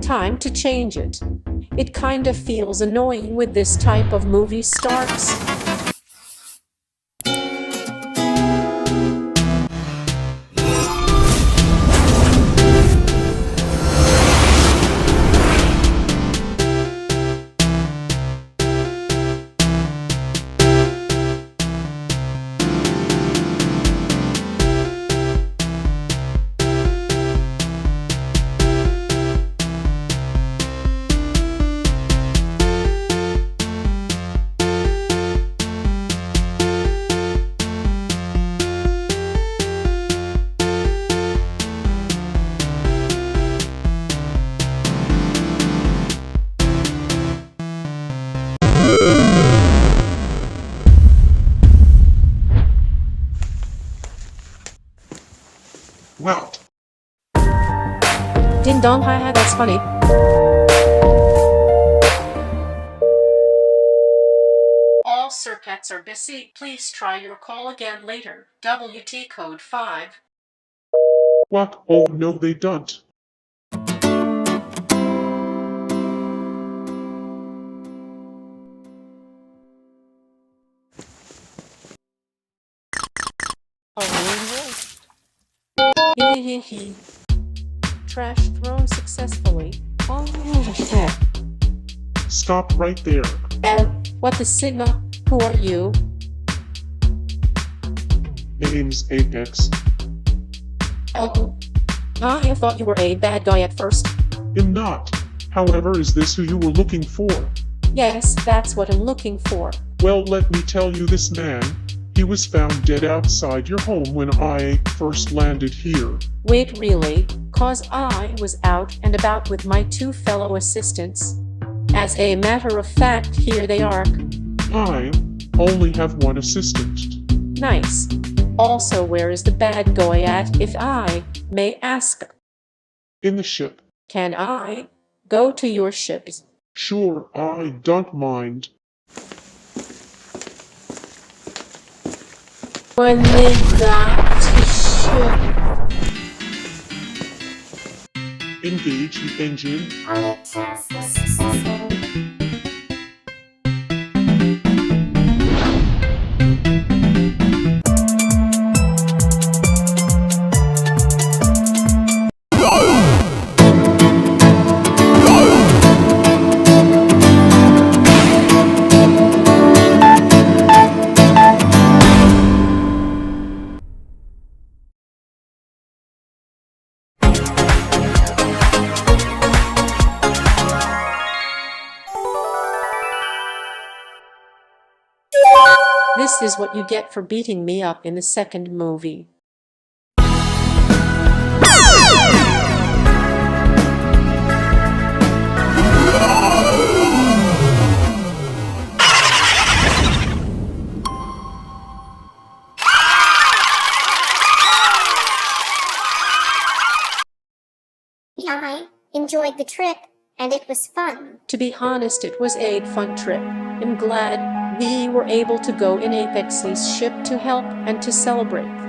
Time to change it. It kinda feels annoying with this type of movie starts. Wow. Ding dong, haha, that's funny. All circuits are busy. Please try your call again later. WT code 5. What? Oh no, they don't. Hehehe. Trash thrown successfully. Oh shit. Stop right there. What the Sigma? Who are you? Name's Apex. Oh. I thought you were a bad guy at first. I'm not. However, is this who you were looking for? Yes, that's what I'm looking for. Well, let me tell you, this man, he was found dead outside your home when I first landed here. Wait, really? 'Cause I was out and about with my two fellow assistants. As a matter of fact, here they are. I only have one assistant. Nice. Also, where is the bad guy at, if I may ask? In the ship. Can I go to your ships? Sure, I don't mind. When they got to ship. Engage the engine. This is what you get for beating me up in the second movie. I enjoyed the trip, and it was fun. To be honest, it was a fun trip. I'm glad we were able to go in Apex's ship to help and to celebrate.